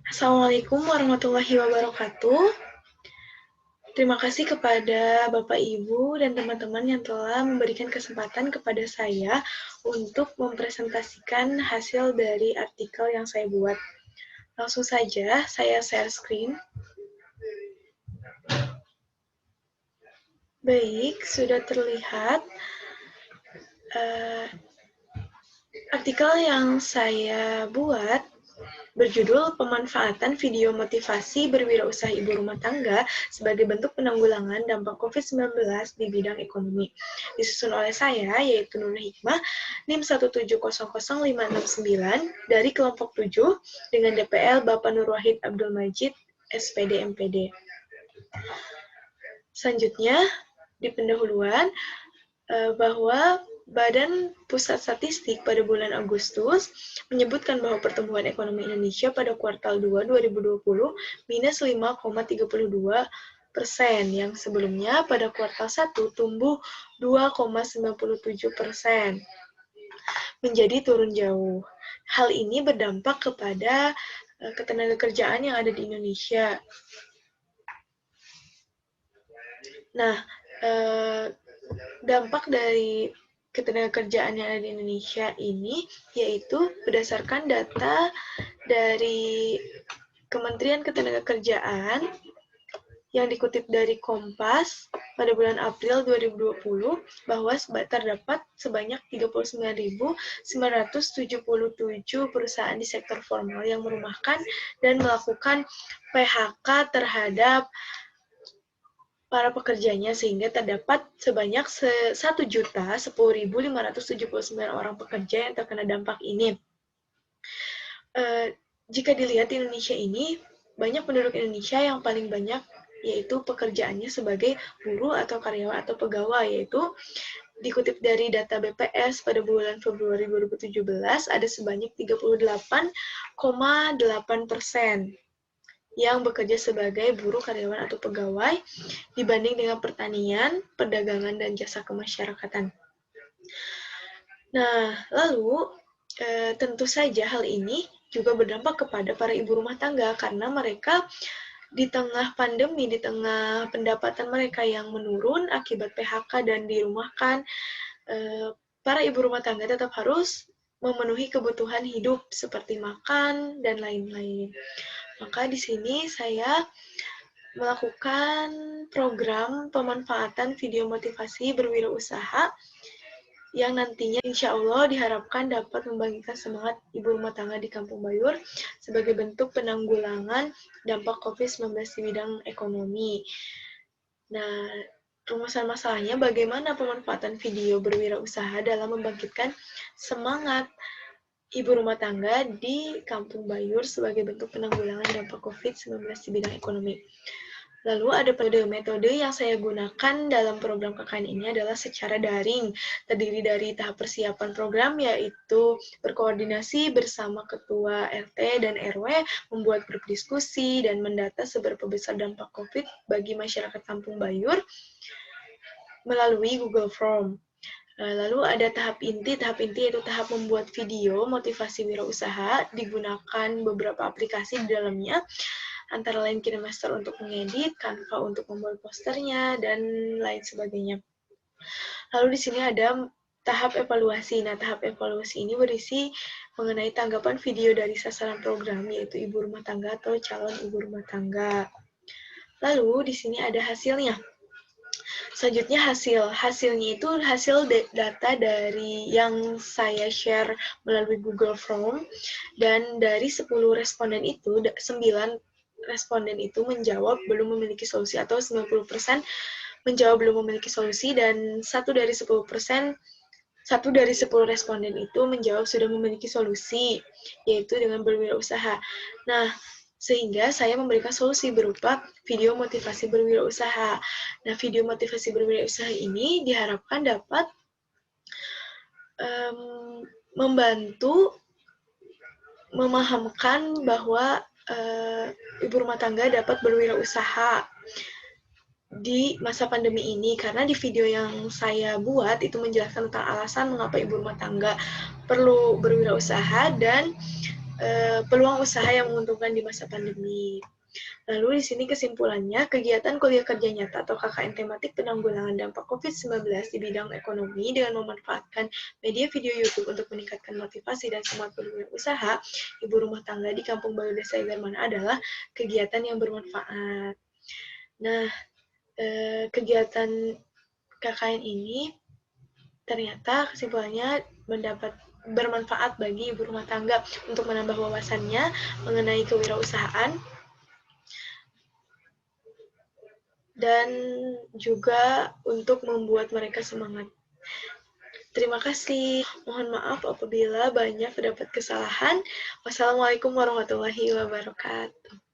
Assalamualaikum warahmatullahi wabarakatuh. Terima kasih kepada Bapak, Ibu, dan teman-teman yang telah memberikan kesempatan kepada saya untuk mempresentasikan hasil dari artikel yang saya buat. Langsung saja, saya share screen. Baik, sudah terlihat. Artikel yang saya buat berjudul Pemanfaatan Video Motivasi Berwirausaha Ibu Rumah Tangga sebagai bentuk penanggulangan dampak COVID-19 di bidang ekonomi. Disusun oleh saya, yaitu Nurul Hikmah, NIM 1700569 dari kelompok 7 dengan DPL Bapak Nur Wahid Abdul Majid, SPD MPD. Selanjutnya, di pendahuluan, bahwa Badan Pusat Statistik pada bulan Agustus menyebutkan bahwa pertumbuhan ekonomi Indonesia pada kuartal 2 2020 minus 5,32%, yang sebelumnya pada kuartal 1 tumbuh 2,97%, menjadi turun jauh. Hal ini berdampak kepada ketenagakerjaan yang ada di Indonesia. Nah, dampak dari ketenagakerjaan yang ada di Indonesia ini yaitu berdasarkan data dari Kementerian Ketenagakerjaan yang dikutip dari Kompas pada bulan April 2020 bahwa terdapat sebanyak 39.977 perusahaan di sektor formal yang merumahkan dan melakukan PHK terhadap para pekerjanya, sehingga terdapat sebanyak 1.010.579 orang pekerja yang terkena dampak ini. Jika dilihat di Indonesia ini, banyak penduduk Indonesia yang paling banyak yaitu pekerjaannya sebagai buruh atau karyawan atau pegawai, yaitu dikutip dari data BPS pada bulan Februari 2017 ada sebanyak 38,8% yang bekerja sebagai buruh, karyawan, atau pegawai dibanding dengan pertanian, perdagangan, dan jasa kemasyarakatan. Nah, lalu tentu saja hal ini juga berdampak kepada para ibu rumah tangga karena mereka di tengah pandemi, di tengah pendapatan mereka yang menurun akibat PHK dan dirumahkan, para ibu rumah tangga tetap harus memenuhi kebutuhan hidup seperti makan dan lain-lain. Maka di sini saya melakukan program pemanfaatan video motivasi berwirausaha yang nantinya insya Allah diharapkan dapat membangkitkan semangat ibu rumah tangga di Kampung Bayur sebagai bentuk penanggulangan dampak COVID-19 di bidang ekonomi. Nah, rumusan masalahnya bagaimana pemanfaatan video berwirausaha dalam membangkitkan semangat ibu rumah tangga di Kampung Bayur sebagai bentuk penanggulangan dampak COVID-19 di bidang ekonomi. Lalu ada metode yang saya gunakan dalam program KKN ini adalah secara daring, terdiri dari tahap persiapan program yaitu berkoordinasi bersama Ketua RT dan RW, membuat grup diskusi, dan mendata seberapa besar dampak COVID bagi masyarakat Kampung Bayur melalui Google Form. Lalu ada tahap inti yaitu tahap membuat video motivasi wirausaha, digunakan beberapa aplikasi di dalamnya, antara lain KineMaster untuk mengedit, Canva untuk membuat posternya, dan lain sebagainya. Lalu di sini ada tahap evaluasi. Nah, tahap evaluasi ini berisi mengenai tanggapan video dari sasaran program, yaitu ibu rumah tangga atau calon ibu rumah tangga. Lalu di sini ada hasilnya. Selanjutnya hasilnya itu hasil data dari yang saya share melalui Google Form, dan dari 10 responden itu 9 responden itu menjawab belum memiliki solusi atau 90% menjawab belum memiliki solusi, dan satu dari 10 responden itu menjawab sudah memiliki solusi, yaitu dengan berwirausaha. Nah, sehingga saya memberikan solusi berupa video motivasi berwirausaha. Nah, video motivasi berwirausaha ini diharapkan dapat membantu memahamkan bahwa ibu rumah tangga dapat berwirausaha di masa pandemi ini, karena di video yang saya buat itu menjelaskan tentang alasan mengapa ibu rumah tangga perlu berwirausaha, dan peluang usaha yang menguntungkan di masa pandemi. Lalu di sini kesimpulannya, kegiatan kuliah kerja nyata atau KKN tematik penanggulangan dampak COVID-19 di bidang ekonomi dengan memanfaatkan media video YouTube untuk meningkatkan motivasi dan semangat berwirausaha ibu rumah tangga di Kampung Baru Desa Igarmana adalah kegiatan yang bermanfaat. Nah, kegiatan KKN ini ternyata kesimpulannya bermanfaat bagi ibu rumah tangga untuk menambah wawasannya mengenai kewirausahaan dan juga untuk membuat mereka semangat. Terima kasih. Mohon maaf apabila banyak terdapat kesalahan. Wassalamualaikum warahmatullahi wabarakatuh.